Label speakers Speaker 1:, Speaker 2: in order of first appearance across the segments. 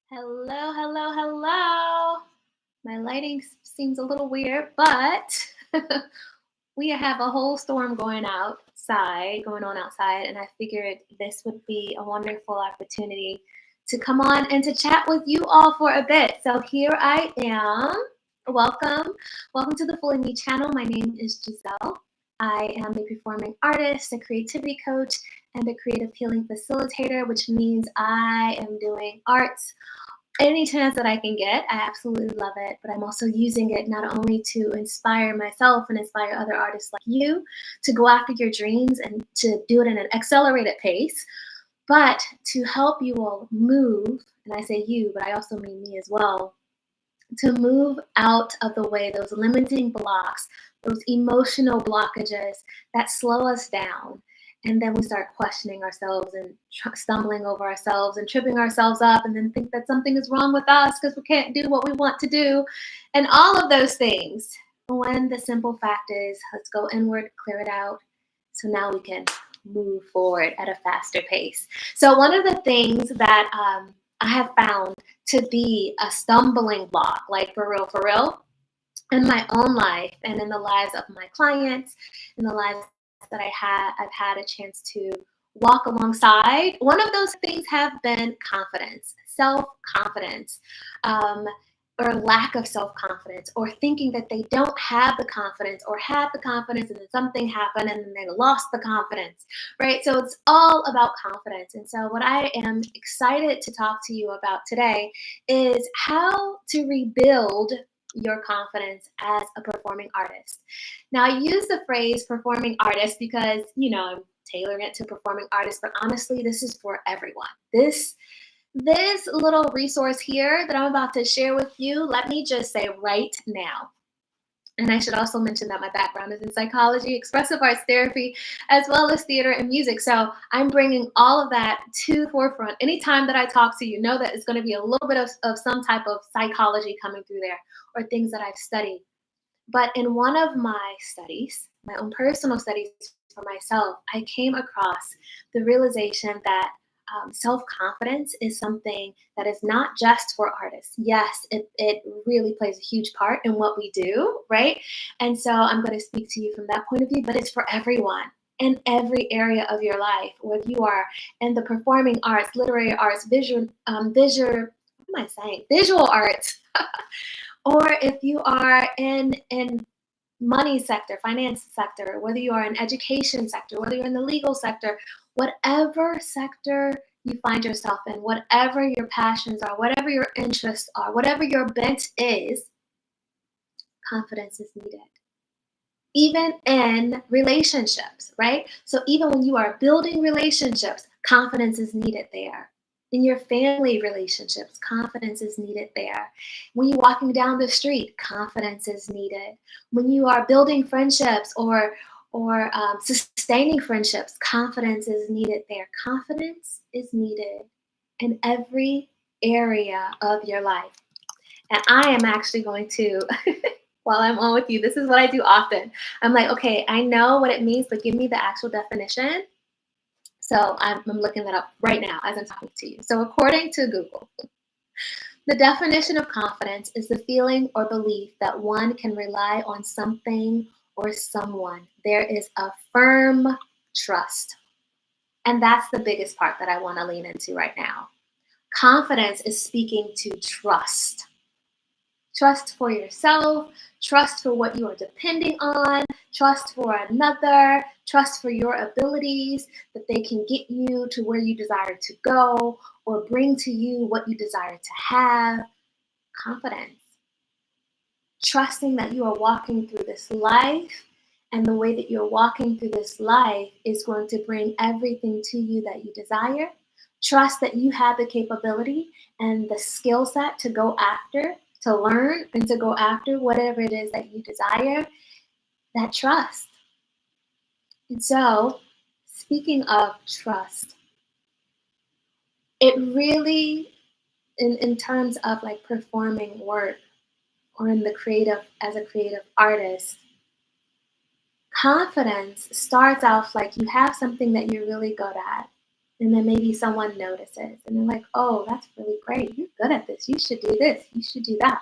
Speaker 1: Hello, hello, hello. My lighting seems a little weird, but we have a whole storm going on outside, and I figured this would be a wonderful opportunity to come on and to chat with you all for a bit. So here I am. Welcome. Welcome to the Fully Me channel. My name is Giselle. I am a performing artist, a creativity coach, and a creative healing facilitator, which means I am doing arts any chance that I can get. I absolutely love it, but I'm also using it not only to inspire myself and inspire other artists like you to go after your dreams and to do it in an accelerated pace, but to help you all move, and I say you, but I also mean me as well, to move out of the way those limiting blocks, those emotional blockages that slow us down. And then we start questioning ourselves and stumbling over ourselves and tripping ourselves up, and then think that something is wrong with us because we can't do what we want to do, and all of those things. When the simple fact is, let's go inward, clear it out, so now we can move forward at a faster pace. So, one of the things that I have found to be a stumbling block, like for real, in my own life and in the lives of my clients, in the lives that I've had a chance to walk alongside. One of those things have been confidence, self-confidence, um, or lack of self-confidence, or thinking that they don't have the confidence, or had the confidence and then something happened and then they lost the confidence, right? So it's all about confidence. And so what I am excited to talk to you about today is how to rebuild your confidence as a performing artist. Now, I use the phrase performing artist because, I'm tailoring it to performing artists, but honestly, this is for everyone. This little resource here that I'm about to share with you, let me just say right now. And I should also mention that my background is in psychology, expressive arts therapy, as well as theater and music. So I'm bringing all of that to the forefront. Anytime that I talk to you, know that it's going to be a little bit of some type of psychology coming through there, or things that I've studied. But in one of my studies, my own personal studies for myself, I came across the realization that self confidence is something that is not just for artists. Yes, it really plays a huge part in what we do, right? And so I'm going to speak to you from that point of view, but it's for everyone in every area of your life, whether you are in the performing arts, literary arts, what am I saying? Visual arts, or if you are in money sector, finance sector, whether you are in education sector, whether you're in the legal sector, whatever sector you find yourself in, whatever your passions are, whatever your interests are, whatever your bent is, confidence is needed. Even in relationships, right? So even when you are building relationships, confidence is needed there. In your family relationships, confidence is needed there. When you're walking down the street, confidence is needed. When you are building friendships or sustaining friendships, confidence is needed there. Confidence is needed in every area of your life. And I am actually going to, while I'm on with you, this is what I do often. I'm like, okay, I know what it means, but give me the actual definition. So I'm looking that up right now as I'm talking to you. So according to Google, the definition of confidence is the feeling or belief that one can rely on something or someone. There is a firm trust. And that's the biggest part that I want to lean into right now. Confidence is speaking to trust. Trust for yourself, trust for what you are depending on, trust for another, trust for your abilities, that they can get you to where you desire to go or bring to you what you desire to have. Confidence. Trusting that you are walking through this life, and the way that you're walking through this life is going to bring everything to you that you desire. Trust that you have the capability and the skill set to go after, to learn, and to go after whatever it is that you desire. That trust. And so, speaking of trust, it really, in terms of like performing work or in the creative, as a creative artist, confidence starts off like you have something that you're really good at. And then maybe someone notices and they're like, oh, that's really great. You're good at this. You should do this. You should do that.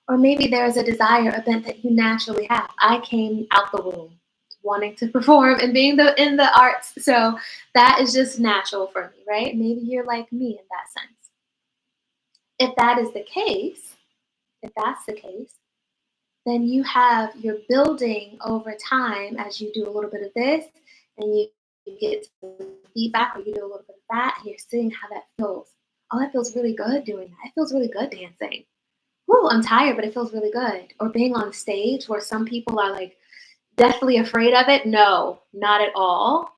Speaker 1: Or maybe there's a desire, a bent that you naturally have. I came out the womb wanting to perform and being in the arts. So that is just natural for me, right? Maybe you're like me in that sense. If that is the case, if that's the case, then you're building over time as you do a little bit of this and you get some feedback or you do a little bit of that and you're seeing how that feels. Oh, that feels really good doing that. It feels really good dancing. Woo, I'm tired, but it feels really good. Or being on stage where some people are like deathly afraid of it. No, not at all.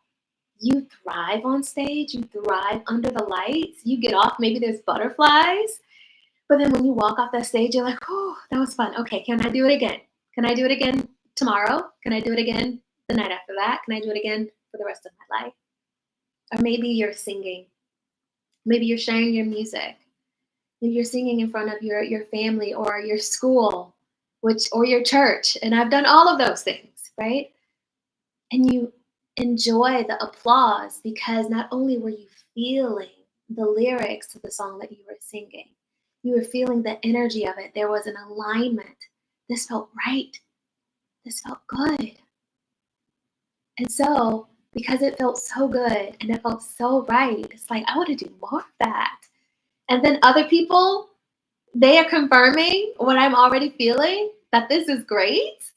Speaker 1: You thrive on stage, you thrive under the lights, you get off, maybe there's butterflies. But then when you walk off that stage, you're like, oh, that was fun. Okay, can I do it again? Can I do it again tomorrow? Can I do it again the night after that? Can I do it again for the rest of my life? Or maybe you're singing. Maybe you're sharing your music. Maybe you're singing in front of your family or your school, or your church. And I've done all of those things, right? And you enjoy the applause because not only were you feeling the lyrics to the song that you were singing, you were feeling the energy of it. There was an alignment. This felt right. This felt good. And so, because it felt so good and it felt so right, it's like, I want to do more of that. And then other people, they are confirming what I'm already feeling, that this is great.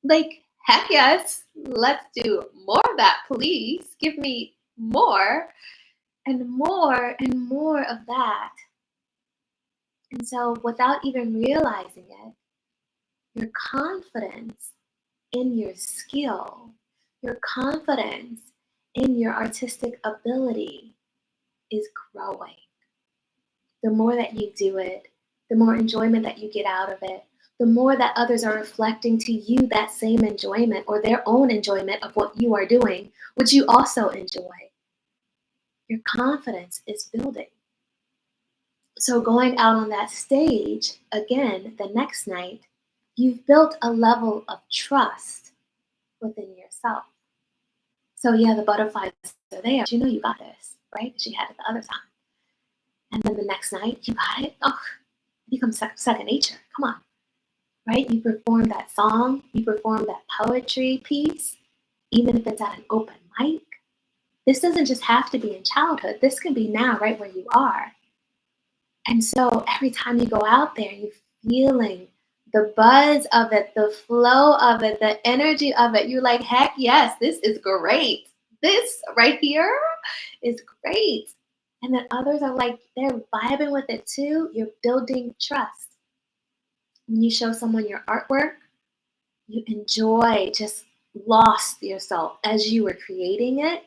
Speaker 1: Like, heck yes, let's do more of that, please. Give me more and more and more of that. And so, without even realizing it, your confidence in your skill, your confidence in your artistic ability is growing. The more that you do it, the more enjoyment that you get out of it, the more that others are reflecting to you that same enjoyment or their own enjoyment of what you are doing, which you also enjoy. Your confidence is building. So, going out on that stage again the next night, you've built a level of trust within yourself. So, yeah, the butterflies are there. You know you got this, right? Because you had it the other time. And then the next night, you got it. Oh, it becomes second nature. Come on, right? You perform that song, you perform that poetry piece, even if it's at an open mic. This doesn't just have to be in childhood. This can be now, right where you are. And so every time you go out there, you're feeling the buzz of it, the flow of it, the energy of it. You're like, heck yes, this is great. This right here is great. And then others are like, they're vibing with it too. You're building trust. When you show someone your artwork, you enjoy, just lost yourself as you were creating it,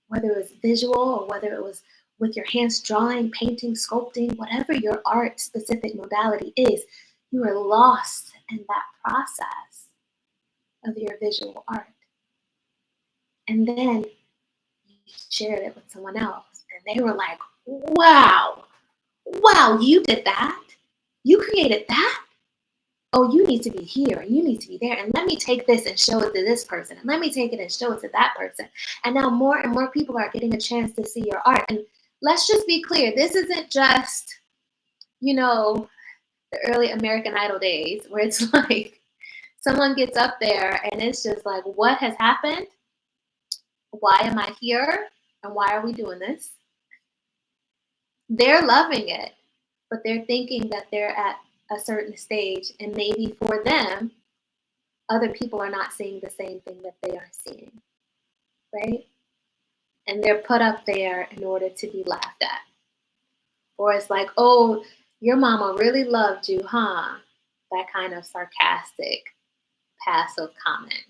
Speaker 1: whether it was visual or whether it was with your hands drawing, painting, sculpting, whatever your art specific modality is, you are lost in that process of your visual art. And then you shared it with someone else, and they were like, wow, wow, you did that. You created that. Oh, you need to be here, you need to be there, and let me take this and show it to this person, and let me take it and show it to that person. And now more and more people are getting a chance to see your art. And let's just be clear, this isn't just, you know, the early American Idol days where it's like someone gets up there and it's just like, what has happened? Why am I here? And why are we doing this? They're loving it, but they're thinking that they're at a certain stage, and maybe for them, other people are not seeing the same thing that they are seeing, right? And they're put up there in order to be laughed at. Or it's like, oh, your mama really loved you, huh? That kind of sarcastic, passive comment.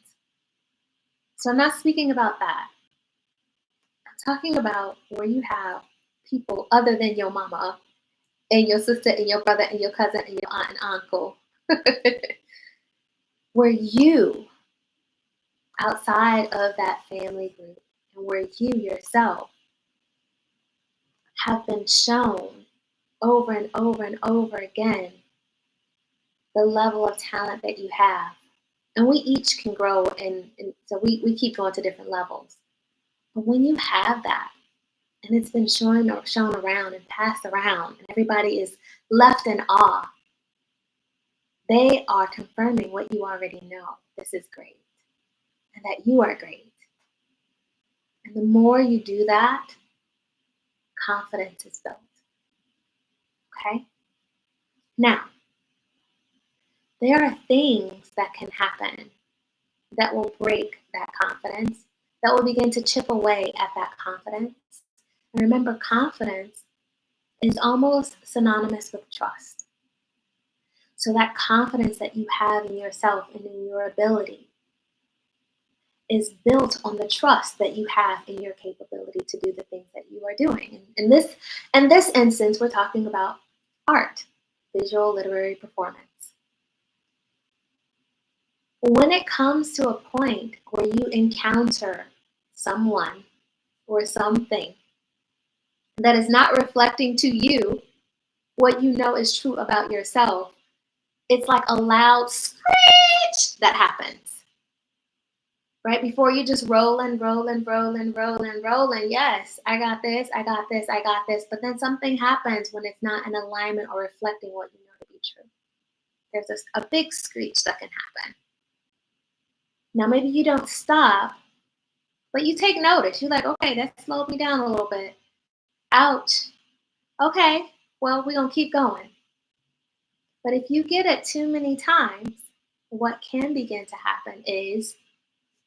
Speaker 1: So I'm not speaking about that. I'm talking about where you have people other than your mama and your sister and your brother and your cousin and your aunt and uncle, where you, outside of that family group, and where you yourself have been shown over and over and over again the level of talent that you have. And we each can grow, and so we keep going to different levels. But when you have that, and it's been shown around and passed around, and everybody is left in awe, they are confirming what you already know. This is great, and that you are great. And the more you do that, confidence is built. Okay? Now, there are things that can happen that will break that confidence, that will begin to chip away at that confidence. And remember, confidence is almost synonymous with trust. So that confidence that you have in yourself and in your ability is built on the trust that you have in your capability to do the things that you are doing. In this instance, we're talking about art, visual literary performance. When it comes to a point where you encounter someone or something that is not reflecting to you what you know is true about yourself, it's like a loud screech that happens. Right before you just rolling. Yes, I got this, I got this, I got this. But then something happens when it's not in alignment or reflecting what you know to be true. There's a big screech that can happen. Now, maybe you don't stop, but you take notice. You're like, okay, that slowed me down a little bit. Ouch. Okay, well, we're going to keep going. But if you get it too many times, what can begin to happen is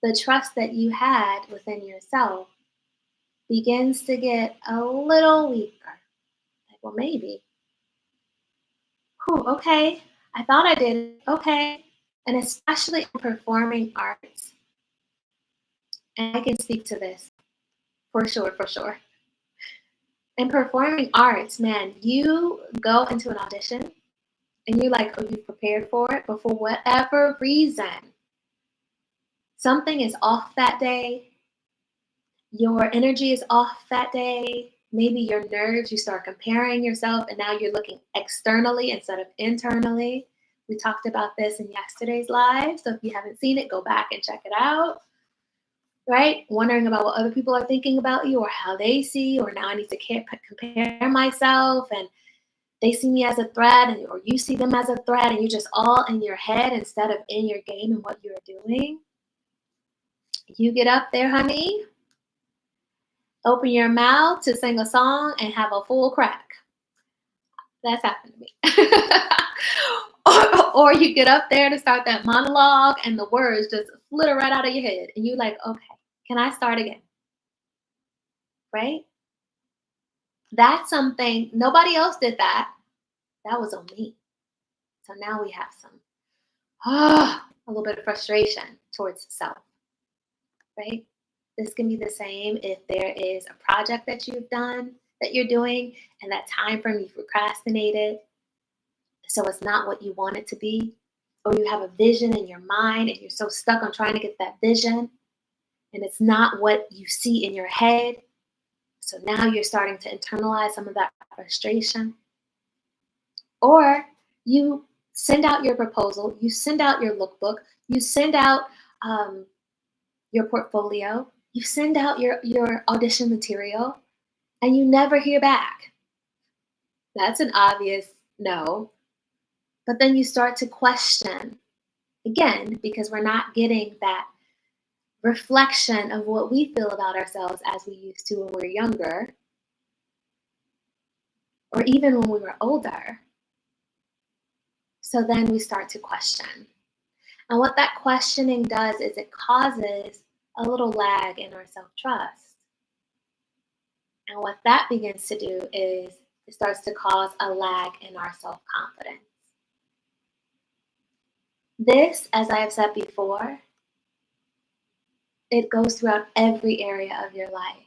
Speaker 1: the trust that you had within yourself begins to get a little weaker. Like, well, maybe. Okay. I thought I did it. Okay. And especially in performing arts, and I can speak to this for sure, for sure. In performing arts, man, you go into an audition and you're like, oh, you prepared for it, but for whatever reason, something is off that day. Your energy is off that day. Maybe your nerves, you start comparing yourself, and now you're looking externally instead of internally. We talked about this in yesterday's live. So if you haven't seen it, go back and check it out. Right? Wondering about what other people are thinking about you or how they see, or now I need to compare myself, and they see me as a threat, or you see them as a threat, and you're just all in your head instead of in your game and what you're doing. You get up there, honey, open your mouth to sing a song and have a full crack. That's happened to me. or you get up there to start that monologue and the words just flitter right out of your head. And you're like, okay, can I start again? Right? That's something, nobody else did that. That was on me. So now we have a little bit of frustration towards self. Right? This can be the same if there is a project that you're doing, and that time frame you've procrastinated. So it's not what you want it to be, or you have a vision in your mind and you're so stuck on trying to get that vision, and it's not what you see in your head. So now you're starting to internalize some of that frustration. Or you send out your proposal, you send out your lookbook, you send out your portfolio, you send out your audition material, and you never hear back. That's an obvious no. But then you start to question again, because we're not getting that reflection of what we feel about ourselves as we used to when we were younger, or even when we were older. So then we start to question. And what that questioning does is it causes a little lag in our self-trust. And what that begins to do is it starts to cause a lag in our self-confidence. This, as I have said before, it goes throughout every area of your life.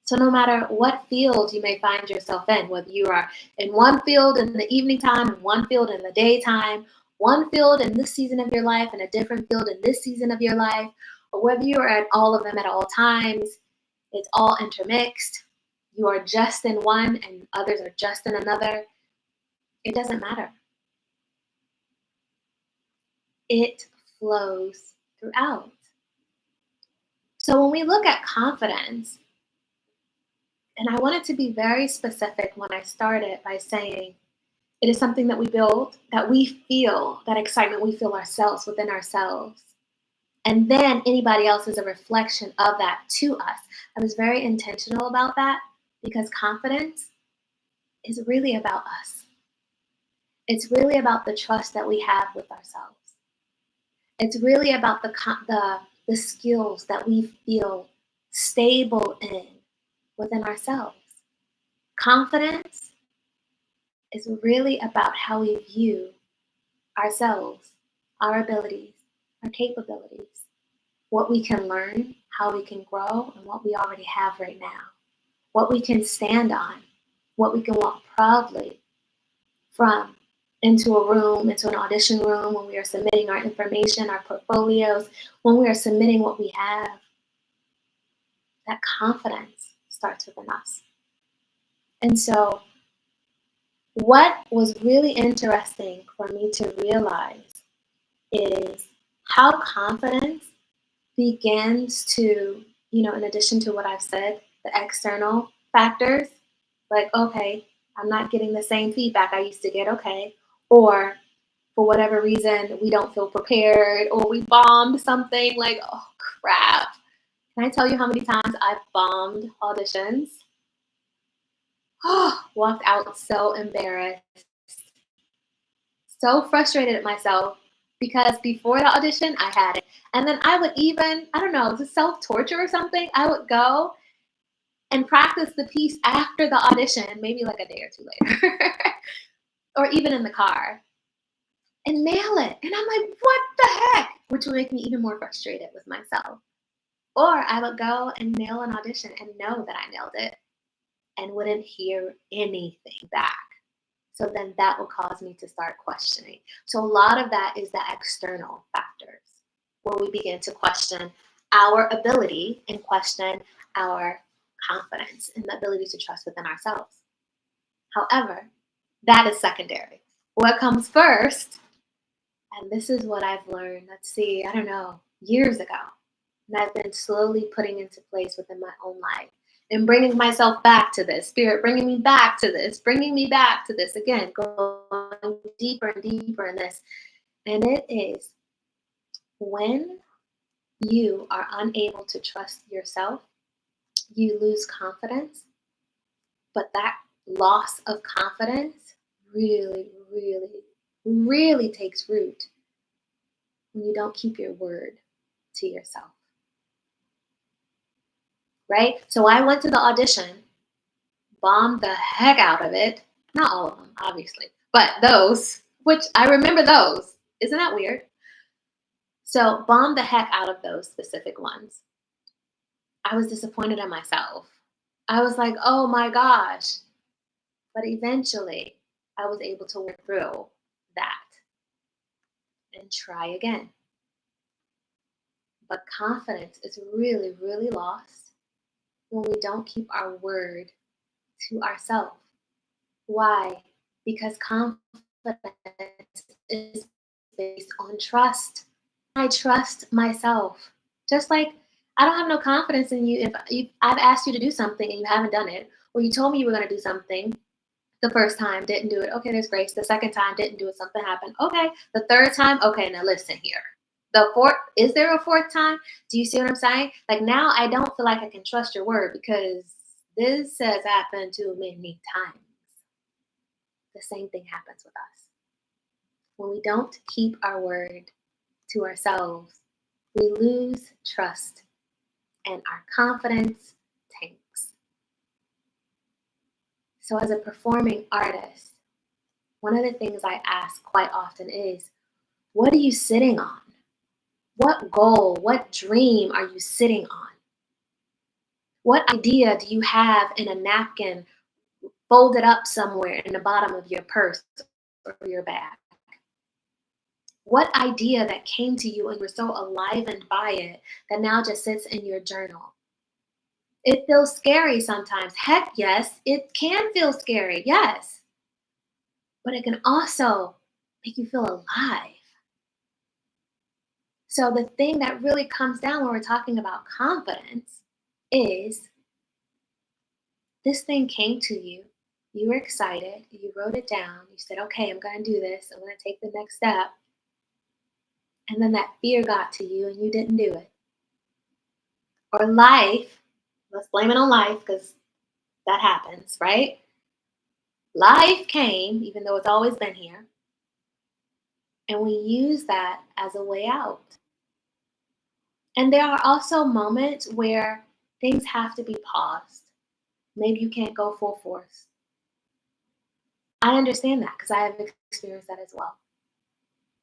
Speaker 1: So no matter what field you may find yourself in, whether you are in one field in the evening time, and one field in the daytime, one field in this season of your life and a different field in this season of your life, or whether you are at all of them at all times, it's all intermixed. You are just in one and others are just in another. It doesn't matter. It flows throughout. So when we look at confidence, And I wanted to be very specific when I started by saying it is something that we build, that we feel, that excitement we feel ourselves within ourselves. And then anybody else is a reflection of that to us. I was very intentional about that because confidence is really about us. It's really about the trust that we have with ourselves. It's really about the skills that we feel stable in within ourselves. Confidence is really about how we view ourselves, our abilities, our capabilities, what we can learn, how we can grow, and what we already have right now, what we can stand on, what we can walk proudly from into a room, into an audition room when we are submitting our information, our portfolios, when we are submitting what we have. That confidence starts within us. And so, what was really interesting for me to realize is how confidence begins to, in addition to what I've said, the external factors, like, okay, I'm not getting the same feedback I used to get, okay, or for whatever reason, we don't feel prepared, or we bombed something, like, oh crap. Can I tell you how many times I've bombed auditions? Walked out so embarrassed, so frustrated at myself because before the audition, I had it. And then I would even, I don't know, just self torture or something. I would go and practice the piece after the audition, maybe like a day or two later, or even in the car, and nail it. And I'm like, what the heck? Which would make me even more frustrated with myself. Or I would go and nail an audition and know that I nailed it and wouldn't hear anything back. So then that will cause me to start questioning. So a lot of that is the external factors where we begin to question our ability and question our confidence and the ability to trust within ourselves. However, that is secondary. What comes first, and this is what I've learned, let's see, I don't know, years ago, and I've been slowly putting into place within my own life and bringing myself back to this, spirit bringing me back to this, bringing me back to this again, going deeper and deeper in this. And it is when you are unable to trust yourself, you lose confidence, but that loss of confidence really, really, really takes root when you don't keep your word to yourself. Right? So I went to the audition, bombed the heck out of it. Not all of them, obviously, but those, which I remember those. Isn't that weird? So bombed the heck out of those specific ones. I was disappointed in myself. I was like, oh my gosh. But eventually I was able to work through that and try again. But confidence is really, really lost when we don't keep our word to ourselves. Why? Because confidence is based on trust. I trust myself. Just like I don't have no confidence in you if I've asked you to do something and you haven't done it, or you told me you were going to do something the first time, didn't do it. Okay, there's grace. The second time, didn't do it, something happened. Okay, the third time, okay, now listen here. The fourth, is there a fourth time? Do you see what I'm saying? Like now I don't feel like I can trust your word because this has happened too many times. The same thing happens with us. When we don't keep our word to ourselves, we lose trust and our confidence tanks. So, as a performing artist, one of the things I ask quite often is, what are you sitting on? What goal, what dream are you sitting on? What idea do you have in a napkin folded up somewhere in the bottom of your purse or your bag? What idea that came to you and you're so enlivened by it that now just sits in your journal? It feels scary sometimes. Heck yes, it can feel scary, yes. But it can also make you feel alive. So the thing that really comes down when we're talking about confidence is This thing came to you. You were excited. You wrote it down. You said, okay, I'm going to do this. I'm going to take the next step. And then that fear got to you and you didn't do it. Or life, let's blame it on life because that happens, right? Life came, even though it's always been here, and we use that as a way out. And there are also moments where things have to be paused. Maybe you can't go full force. I understand that because I have experienced that as well.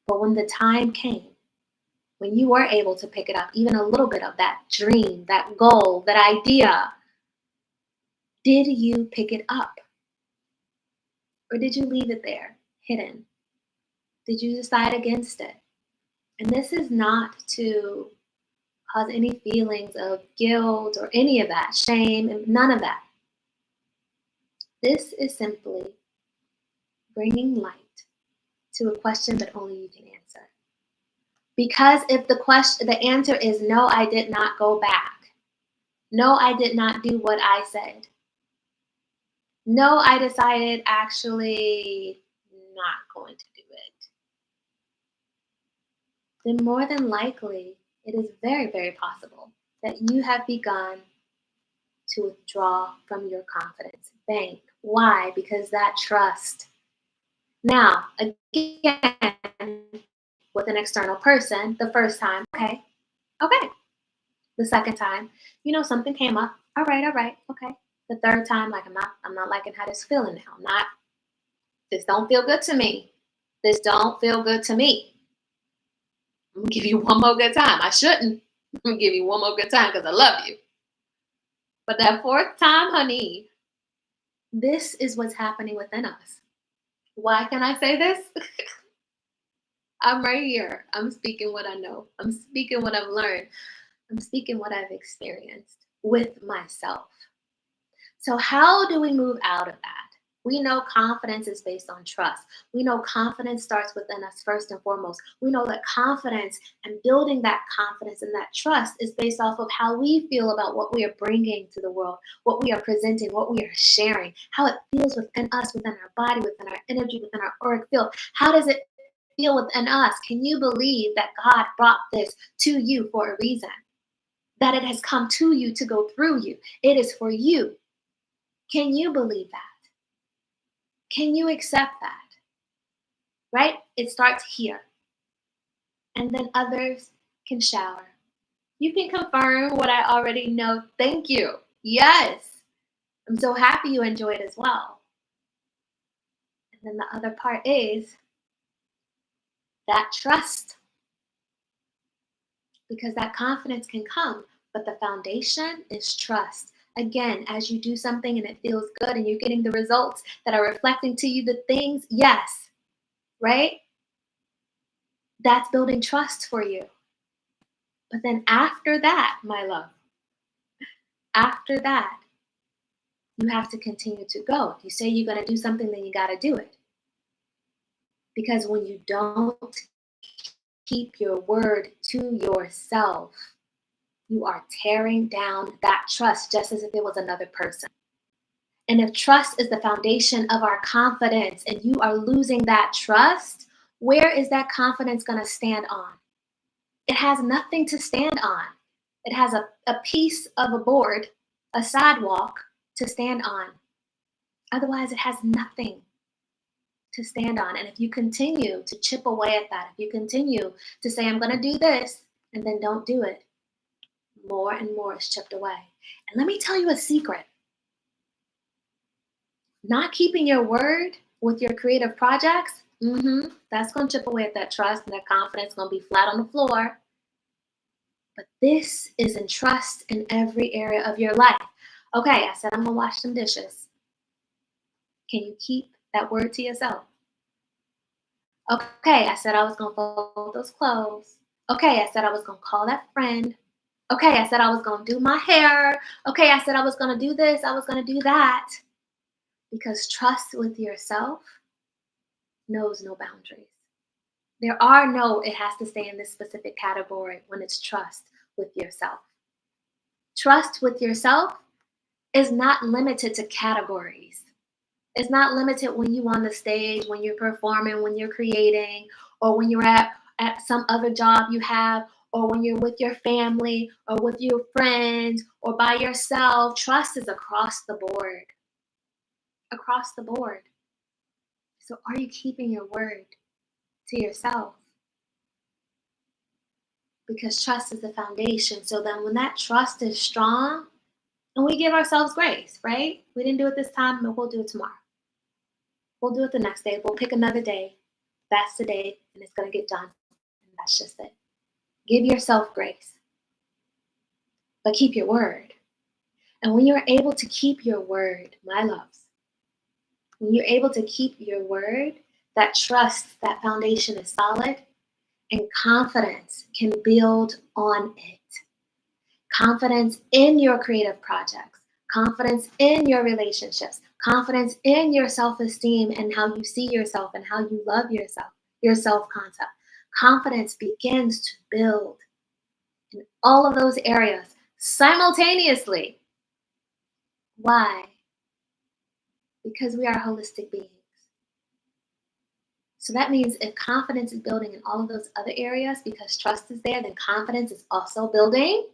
Speaker 1: But when the time came, when you were able to pick it up, even a little bit of that dream, that goal, that idea, did you pick it up? Or did you leave it there, hidden? Did you decide against it? And this is not to cause any feelings of guilt or any of that, shame, and none of that. This is simply bringing light to a question that only you can answer. Because if the answer is no, I did not go back. No, I did not do what I said. No, I decided actually not going to do it. Then more than likely, it is very, very possible that you have begun to withdraw from your confidence bank. Why? Because that trust. Now, again, with an external person, the first time, okay. The second time, something came up. All right, okay. The third time, like I'm not liking how this feeling now. This don't feel good to me. This don't feel good to me. I'm gonna give you one more good time. I shouldn't. I'm gonna give you one more good time because I love you. But that fourth time, honey, this is what's happening within us. Why can I say this? I'm right here. I'm speaking what I know. I'm speaking what I've learned. I'm speaking what I've experienced with myself. So, how do we move out of that? We know confidence is based on trust. We know confidence starts within us first and foremost. We know that confidence and building that confidence and that trust is based off of how we feel about what we are bringing to the world, what we are presenting, what we are sharing, how it feels within us, within our body, within our energy, within our auric field. How does it feel within us? Can you believe that God brought this to you for a reason? That it has come to you to go through you. It is for you. Can you believe that? Can you accept that? Right? It starts here. And then others can shower. You can confirm what I already know. Thank you. Yes. I'm so happy you enjoy it as well. And then the other part is that trust. Because that confidence can come, but the foundation is trust. Again, as you do something and it feels good and you're getting the results that are reflecting to you the things, yes, right? That's building trust for you. But then after that, my love, after that, you have to continue to go. If you say you're going to do something, then you got to do it. Because when you don't keep your word to yourself, you are tearing down that trust just as if it was another person. And if trust is the foundation of our confidence and you are losing that trust, where is that confidence going to stand on? It has nothing to stand on. It has a piece of a board, a sidewalk to stand on. Otherwise, it has nothing to stand on. And if you continue to chip away at that, if you continue to say, I'm going to do this, and then don't do it, more and more is chipped away. And let me tell you a secret. Not keeping your word with your creative projects, that's going to chip away at that trust and that confidence, going to be flat on the floor. But this is in trust in every area of your life. Okay, I said I'm going to wash some dishes. Can you keep that word to yourself? Okay, I said I was going to fold those clothes. Okay, I said I was going to call that friend. Okay, I said I was going to do my hair. Okay, I said I was going to do this. I was going to do that. Because trust with yourself knows no boundaries. There are no, it has to stay in this specific category when it's trust with yourself. Trust with yourself is not limited to categories. It's not limited when you on the stage, when you're performing, when you're creating, or when you're at some other job you have, or when you're with your family, or with your friends, or by yourself. Trust is across the board. Across the board. So are you keeping your word to yourself? Because trust is the foundation. So then when that trust is strong, and we give ourselves grace, right? We didn't do it this time, but we'll do it tomorrow. We'll do it the next day. We'll pick another day. That's the day, and it's going to get done. And that's just it. Give yourself grace, but keep your word. And when you're able to keep your word, my loves, when you're able to keep your word, that trust, that foundation is solid, and confidence can build on it. Confidence in your creative projects, confidence in your relationships, confidence in your self-esteem and how you see yourself and how you love yourself, your self-concept. Confidence begins to build in all of those areas simultaneously. Why? Because we are holistic beings. So that means if confidence is building in all of those other areas because trust is there, then confidence is also building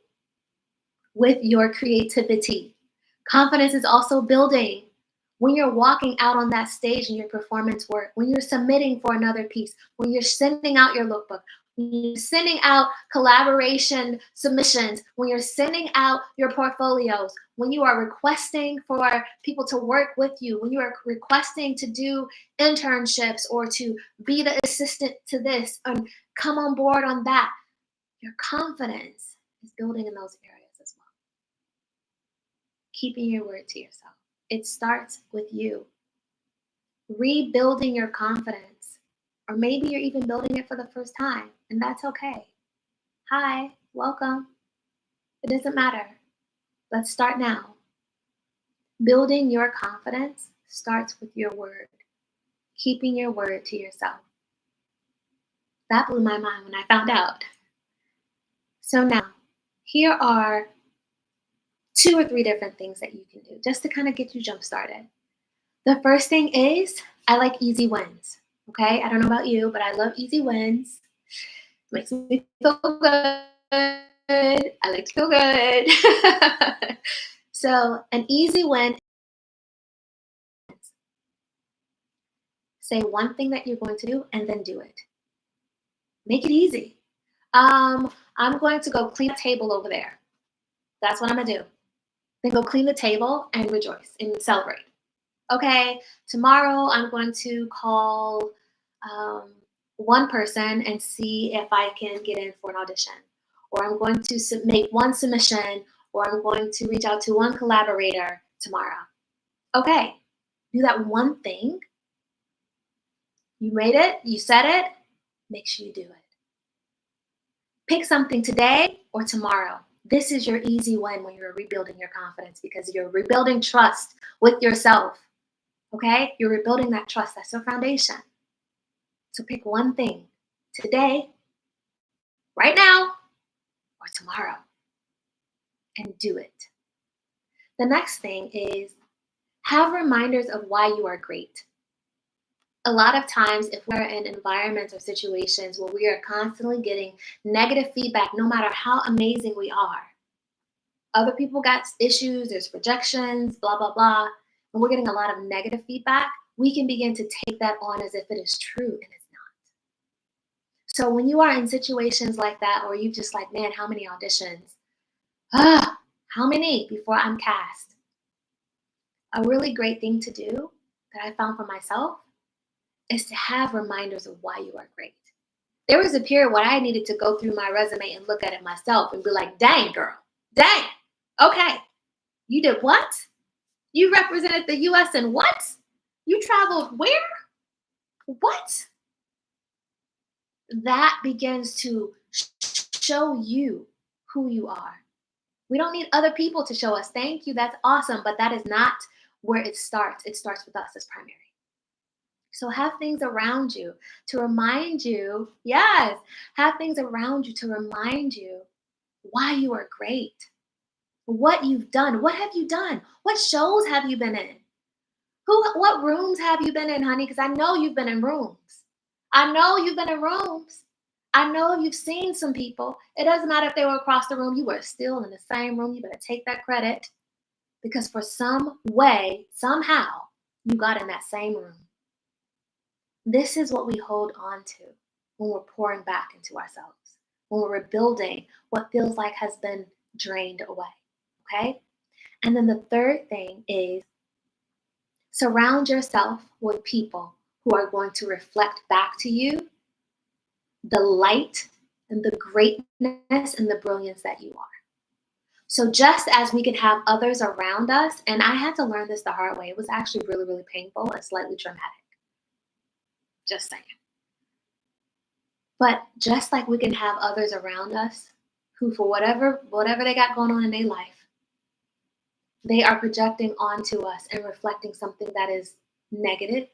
Speaker 1: with your creativity. Confidence is also building when you're walking out on that stage in your performance work, when you're submitting for another piece, when you're sending out your lookbook, when you're sending out collaboration submissions, when you're sending out your portfolios, when you are requesting for people to work with you, when you are requesting to do internships or to be the assistant to this and come on board on that, your confidence is building in those areas as well. Keeping your word to yourself. It starts with you. Rebuilding your confidence. Or maybe you're even building it for the first time, and that's okay. Hi, welcome. It doesn't matter. Let's start now. Building your confidence starts with your word. Keeping your word to yourself. That blew my mind when I found out. So now, here are 2 or 3 different things that you can do just to kind of get you jump started. The first thing is I like easy wins. Okay, I don't know about you, but I love easy wins. Makes me feel good. I like to feel good. So an easy win. Say one thing that you're going to do and then do it. Make it easy. I'm going to go clean a table over there. That's what I'm gonna do. Then go clean the table and rejoice and celebrate. Okay, tomorrow I'm going to call one person and see if I can get in for an audition. Or I'm going to make one submission, or I'm going to reach out to one collaborator tomorrow. Okay, do that one thing. You made it, you said it, make sure you do it. Pick something today or tomorrow. This is your easy win when you're rebuilding your confidence because you're rebuilding trust with yourself. Okay? You're rebuilding that trust. That's your foundation. So pick one thing today, right now, or tomorrow, and do it. The next thing is have reminders of why you are great. A lot of times, if we're in environments or situations where we are constantly getting negative feedback, no matter how amazing we are, other people got issues, there's rejections, blah, blah, blah, and we're getting a lot of negative feedback, we can begin to take that on as if it is true, and it's not. So when you are in situations like that, or you just like, man, how many auditions? How many before I'm cast? A really great thing to do that I found for myself is to have reminders of why you are great. There was a period where I needed to go through my resume and look at it myself and be like, dang, girl, dang, okay, you did what? You represented the US in what? You traveled where? What? That begins to show you who you are. We don't need other people to show us. Thank you, that's awesome, but that is not where it starts. It starts with us as primary. So have things around you to remind you, yes, have things around you to remind you why you are great. what you've done. What have you done? What shows have you been in? What rooms have you been in, honey? Because I know you've been in rooms. I know you've been in rooms. I know you've seen some people. It doesn't matter if they were across the room, you were still in the same room. You better take that credit because for some way, somehow, you got in that same room. This is what we hold on to when we're pouring back into ourselves, when we're rebuilding what feels like has been drained away. Okay? And then the third thing is surround yourself with people who are going to reflect back to you the light and the greatness and the brilliance that you are. So just as we can have others around us, and I had to learn this the hard way. It was actually really, really painful and slightly traumatic. Just saying. But just like we can have others around us who, for whatever they got going on in their life, they are projecting onto us and reflecting something that is negative,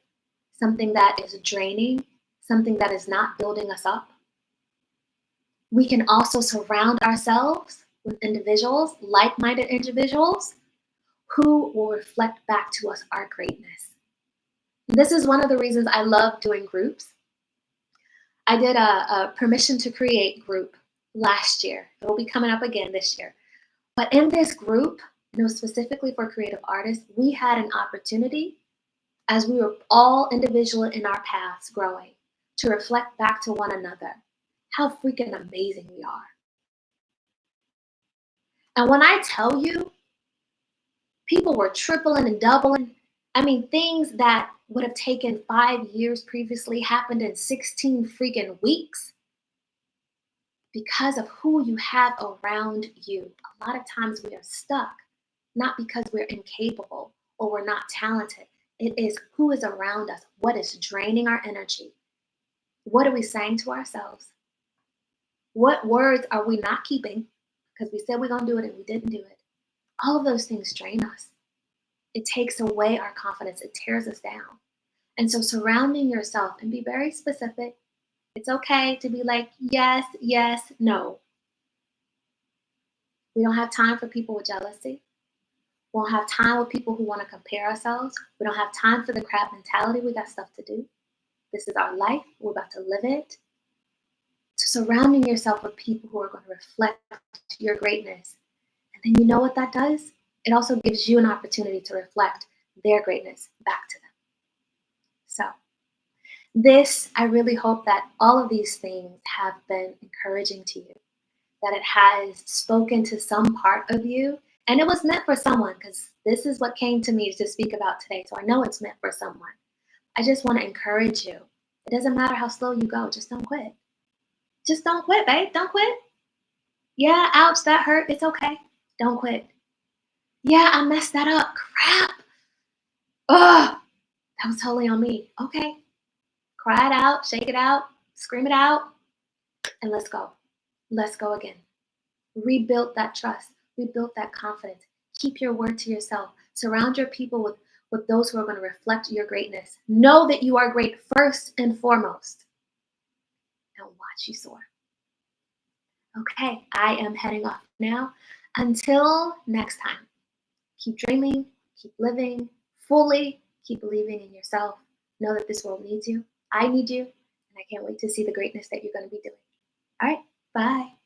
Speaker 1: something that is draining, something that is not building us up. We can also surround ourselves with individuals, like-minded individuals, who will reflect back to us our greatness. This is one of the reasons I love doing groups. I did a permission to create group last year. It will be coming up again this year. But in this group, specifically for creative artists, we had an opportunity as we were all individual in our paths growing to reflect back to one another how freaking amazing we are. And when I tell you, people were tripling and doubling. I mean, things that would have taken 5 years previously happened in 16 freaking weeks because of who you have around you. A lot of times we are stuck, not because we're incapable or we're not talented. It is who is around us, what is draining our energy. What are we saying to ourselves? What words are we not keeping because we said we're going to do it and we didn't do it? All of those things drain us. It takes away our confidence. It tears us down. And so surrounding yourself and be very specific. It's okay to be like, yes, yes, no. We don't have time for people with jealousy. We don't have time with people who want to compare ourselves. We don't have time for the crap mentality. We got stuff to do. This is our life. We're about to live it. So surrounding yourself with people who are going to reflect your greatness. And then you know what that does? It also gives you an opportunity to reflect their greatness back to them. So I really hope that all of these things have been encouraging to you, that it has spoken to some part of you. And it was meant for someone because this is what came to me to speak about today. So I know it's meant for someone. I just want to encourage you. It doesn't matter how slow you go. Just don't quit. Just don't quit, babe. Don't quit. Yeah, ouch, that hurt. It's okay. Don't quit. Yeah, I messed that up. Crap. Ugh, that was totally on me. Okay. Cry it out, shake it out, scream it out, and let's go. Let's go again. Rebuild that trust. Rebuild that confidence. Keep your word to yourself. Surround your people with those who are going to reflect your greatness. Know that you are great first and foremost. And watch you soar. Okay, I am heading off now. Until next time, keep dreaming, keep living fully, keep believing in yourself. Know that this world needs you. I need you. And I can't wait to see the greatness that you're going to be doing. All right, bye.